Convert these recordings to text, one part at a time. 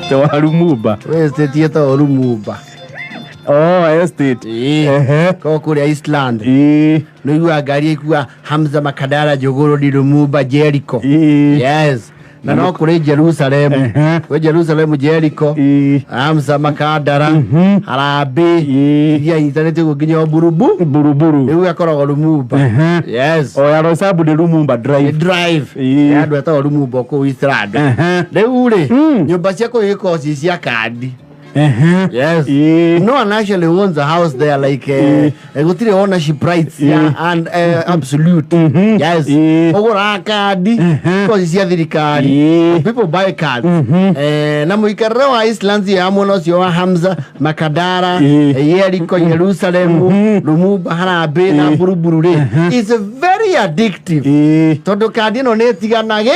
To Lumumba. We estate yeto Lumumba. Oh, estate. Ko kule Iceland. Nigua gari kwa Hamza Makadara Jogoro di Lumumba Jericho. Yes. Na no kule Jerusalem. We Jerusalem Jericho. Hamza Makadara. Harabe. Ya internet ko ginyo buruburu. Nigua ko Lumumba. Yes. O ya rosabu de Lumumba drive. Ya do ta Lumumba ko Iceland. Leure. Nyumba yako iko sisi ya kadi. Yes. No one actually owns a house there, like three ownership rights, and absolute. Yes. Ogora kadi, because it's the card. People buy cards. Namuikaro Iceland, Amonos, Yoa Hamza, Makadara, Jericho, Jerusalem, Lumumba, Harabe, na Buruburu. It's very addictive. Todo cardino netiganage.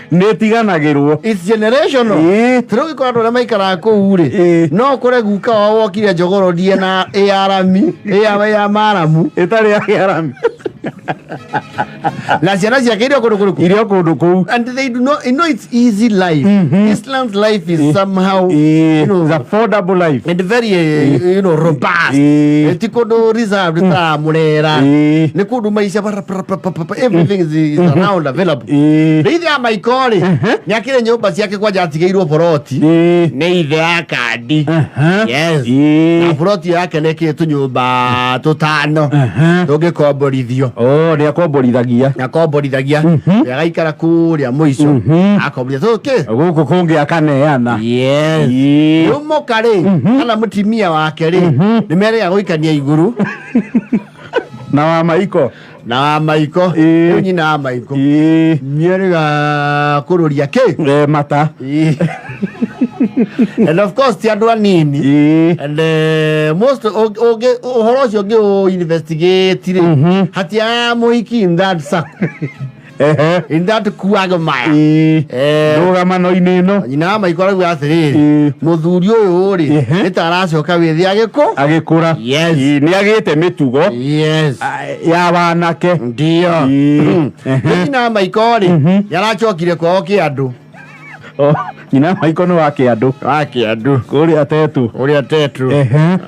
It's generational. Through the maker ure. No kore guka wawokire jogoro die na arami. Ya maramu. Etari arami. La siana sia kiri okuruku. And they do not, it's easy life. Islam's life is somehow, it's affordable life. And very, robust. Tikodo reserved murera. Nekudu maisha everything is around available. They are my call. Nyakire nyumba yake kwa jatigeirwo poroti. Ni ithe ya kadi. Yes. Na poroti yake neke tunyumba tutano. Tugikomborithio. Ni akomborithagia. Agaikara kuria muico. Akomborithio okay. Guku kungi akaneana. Yes. Yumo kare kana mutimia wake ri. Nimere ya guikania iguru. Na wa maiko. Nyina wa maiko. Nyerega kururia ke. Mata. And of course the other nini. And most horosi oge investigate. Hatia moiki in that circle. In that kuagama. Dogamano ineno. Nyina maiko ara gwathiri. Muthuri uyu ri itaracoka withi agikura. Yes. Ni agite mitugo. Yes. Ya wanake. Ndio. Nyina maiko ri yaracokire kwao kiandu. Nyina maiko no wake andu. Kuria tetu.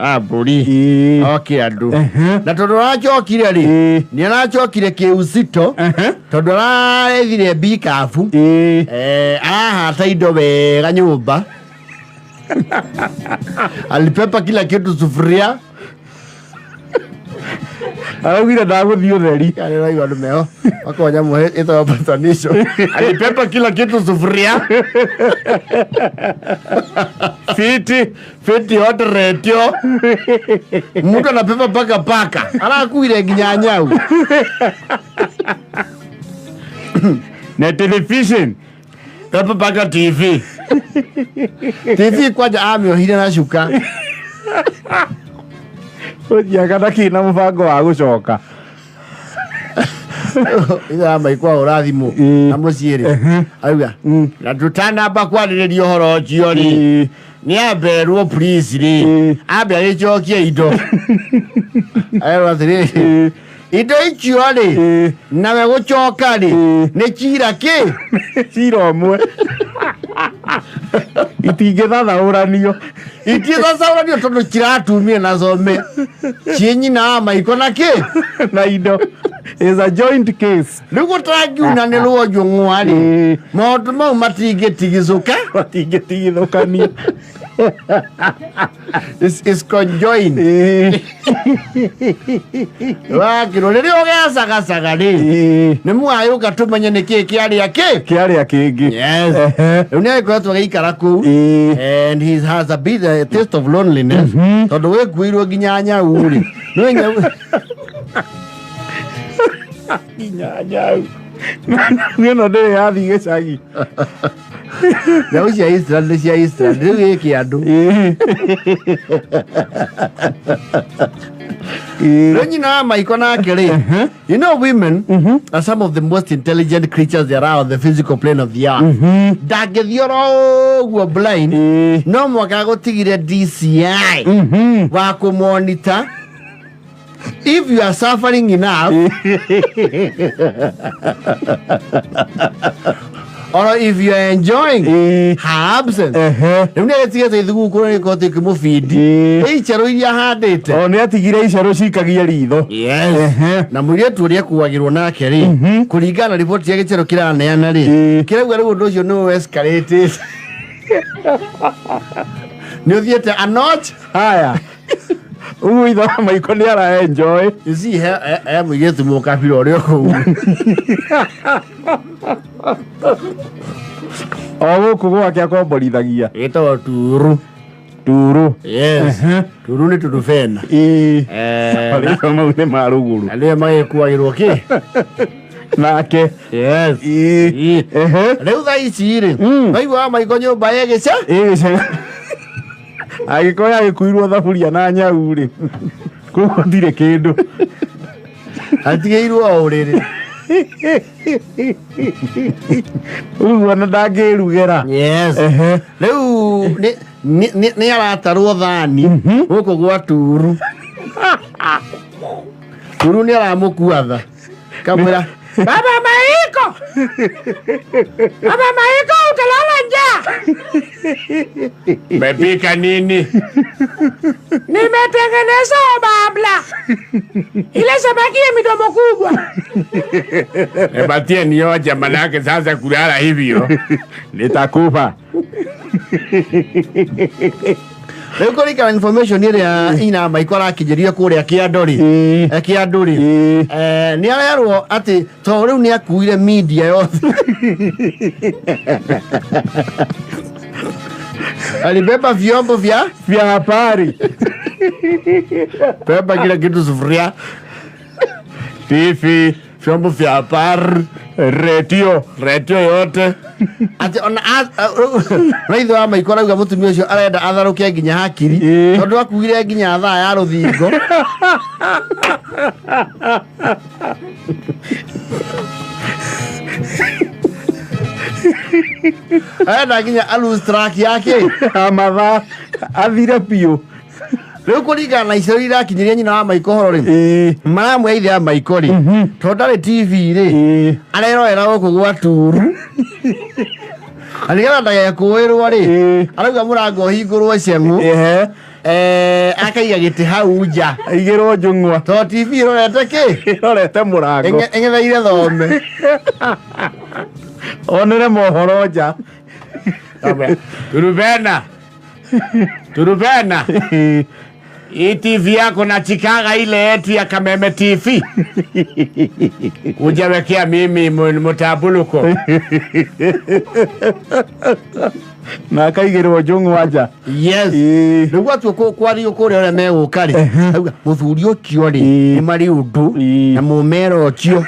Aburi. Okay andu. Na tondu racokire ri ni aracokire kiuzito. Tondu arethire bikafu. Ahata indo wega nyumba. Alipepa kila kitu sufuria. Araugira ndaguthio theri. Arauga ndumeo. Akonya muhe ito patanisho. Alipepa kila kitu sufuria. Fiti hot radio. Mtu anapepa paka. Arakuire nginya nyau. Na television. Pepa paka TV. TV kwaja amiohire na shuka. Ojiaga kina mubango wa gucoka. Ida maikwa urathimu na muciiri. Auga na tutanamba kwariririo horo jiori. Ni aberwo please ri. Abe gicokie indo. Ayo thiri. Indo icio ri nawe gucoka ri ni kira ki? Cira mwe. Itingithathaũranio tondu kiratumie na some cinyina maiko na ki na indo is a joint case. Rigu tragiuna ni ruojo ngwari maundu mau matingitigicuka matingitigithukania. Is conjoined. Wakiro riri ugecaga ri ni mwayuka tumenye niki kiaria kingi. Yes. Ni aikoretwo geikara kuu and he has a bit a taste of loneliness. Tondu wekuirwo nginya nyau ri nyau ngeno ndiri yathi gicagi. Nyau cia Israel riu giki andu. Nyina maiko nake ri. You know, women are some of the most intelligent creatures there are on the physical plane of the earth. Ndangithiora guo blind no mwaka gutigire DCI wa kumonitor. If you are suffering enough, or if you are enjoying her absence nä tigete ithugu nä kote kä må bindi icero iria handäte nä atigire icero cikagia ritho na må irä tu å rä akuagä rwo nake rä kå ringana na riboti ya gä cero kä raneana rä kä raigua rä u å ndå å cio nä nä å thiä te anot haya ugu ithe wa maiko nä ara enjoy må irä tu må kabira å rä o kå u o gå gwake akomborithagia ä tagwo turu turu nä tå bena mau nä marå gå ru nä magä kuagä rwo kä nake rä u tha ici rä waigua wa maiko nyå mba ä gä ca agä korwo agä kuirwo thaburia na nyau rä koguo ndirä kä ndå atigä irwo o rä rä uguo na ndangä rugä ra rä u nä aratarwo thani gå kå gwa turu turu nä aramå kuatha kamwä ra baba maiko utalala njaa Mepika nini? Nimetengeneza obabla ile samaki ya midomo kubwa. Ebatie nioja manake sasa kulala hivyo nitakufa. Rĩu kũringana information ĩrĩa ina maiko arakĩnjĩria kũrĩa Kĩandũ-rĩ nĩ arerwo atĩ to rĩu nĩ akuire media yothe alibeba vyombo vya habari beba kila kitu, sufuria, TV, vyombo vya habari, radio yote ati ona raitho wa maiko rauga mutumia ucio arenda atharuke nginya hakiri tondu akuire nginya thaa ya ruthingo arenda nginya alose track yake amathaa athire biũ. Rĩu kũringana na icero irakinyiria nyina wa maiko horo rĩ maramwe ithe ya maiko rĩ tondũ ndarĩ TV rĩ arerorera gũkũ gwa turu nĩgetha ndagekũĩrwo rĩ arauga mũrango ũhingũrwo ceng'u akaiga gĩtĩ hau nja aigĩrwo njũng'wa tondũ TV ĩrorete kĩ ĩrorete mũrango ĩng'etheire thome onere mohoro nja. Turubena hii TV yako na chikaga ile yetu ya Kameme TV ujawekea mimi mutabuluko na akaigĩrwo njũng'wa nja. Yes. Rĩu atuo kwario kũrĩa ũrĩa megũka rĩ auga mũthuri ũcio rĩ nĩ marĩ ũndũ na mũmera ũcio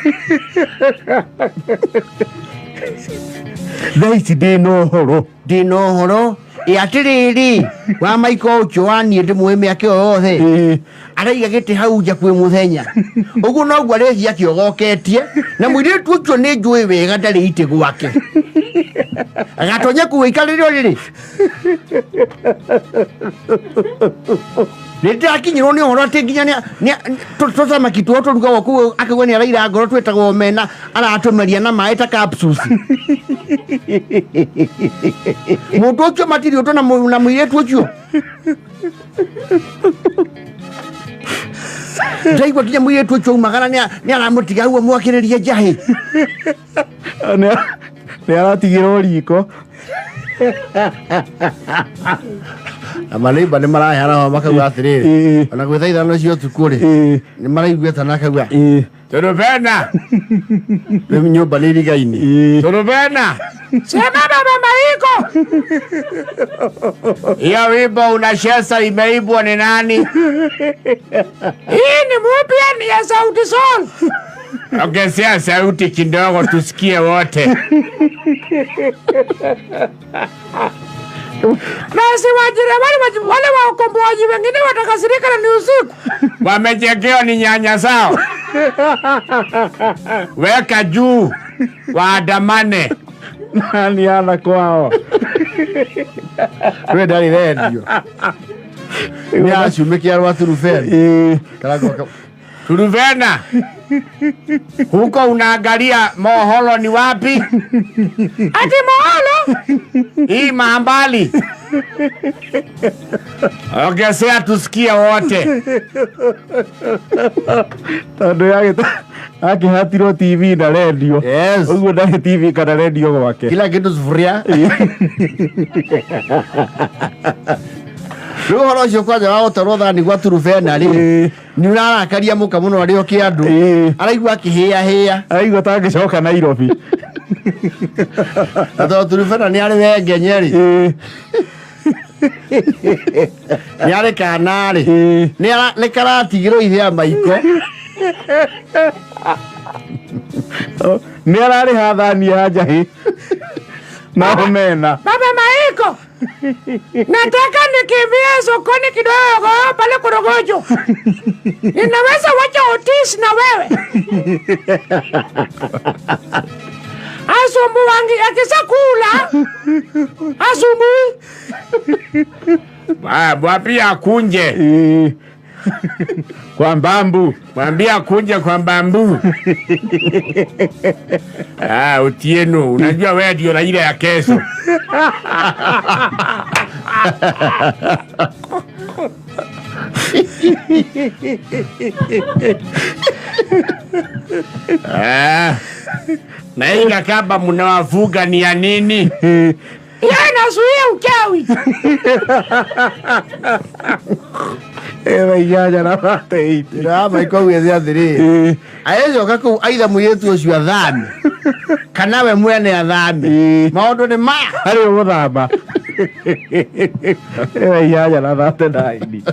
thaa ici ndĩna ũhoro atiriri wa maiko ũcio waniĩ ndĩmũĩ mĩaka ĩyo yothe araiga gĩtĩ hau nja kwĩ mũthenya ũguo noguo arĩthia kĩogoketie na mũirĩtu ũcio nĩ njũĩ wega ndarĩ itĩ gwake agatonya kũgĩikarĩrwo rĩrĩ nĩndĩrakinyĩrwo nĩ ũhoro atĩ nginya tũtamaki tuo tũrugagwo kũu akĩgwo nĩ araira ngoro twĩtagwo omena aratũmeria na maĩ ta capsules mũndũ ũcio matirĩ ũtũ na mũirĩtu ũcio ndaigua nginya mũirĩtu ũcio umagara nĩ aramũtiga ũguo mwakĩrĩrie njahĩ nĩ aratigĩrwo riko na marimba nĩ marahera makauga atĩrĩrĩ ona gwĩtha ithano cio ũtukũ rĩ nĩ maraiguĩta na akauga Turubena rĩu nyũmba nĩ irigainĩ Turubena Sema baba maiko. hiyo wimbo unacheza imeibwa ni nani? Hii ni mpya, ni ya Sauti Sol. Ongezea sauti kidogo tusikie wote. Basi wale wakomboaji wengine watakasirika na ni usiku. Wamejegewa ni nyanya zao. Weka juu waandamane. Nani ana kwao we ndarĩ rendio nĩ acumĩkia rwa Turubena Turubena Huko unaangalia moholo ni wapi? Ati moholo? Hii mahambali. Ongezea tusikie wote. Tondu yake akihatirwo TV na radio. Yes. Uguo ndari TV kana radio gwake. Kila kitu sufuria. Rĩu ũhoro ũcio kwanja wa gũtarwo thani gwa turubena rĩ nĩ ũrarakaria mũka mũno arĩ o kĩandu araigua akĩhĩa Aigua ta angĩcoka Nairobi. na tondũ turubena nĩ arĩ wengenye rĩ nĩ arĩ kana rĩ nĩ karatigĩrwo ithĩa maiko Nĩ ararĩha thani ya njahĩ na omena. Baba Maiko, nataka nikimbie sokoni kidogo pale Korogocho. Ninaweza wacha Otis na wewe. Asumbu wangi akisakula. Asumbu. Mwambie akunje. Kwa mbambu. Mwambie akunje kwa mbambu. Otieno, unajua wewe ndio Raila ya kesho. Na hii kaba mnawafuga ni ya nini? Yeye nasuia uchawi. Yaja na bate na maiko gwethia thiri ayecoka kũu aitha mũirĩtu ũcio athame kana we mwene athame maũndũ nĩ maya harĩ ũgũthamba. Yaja na bate ndaini.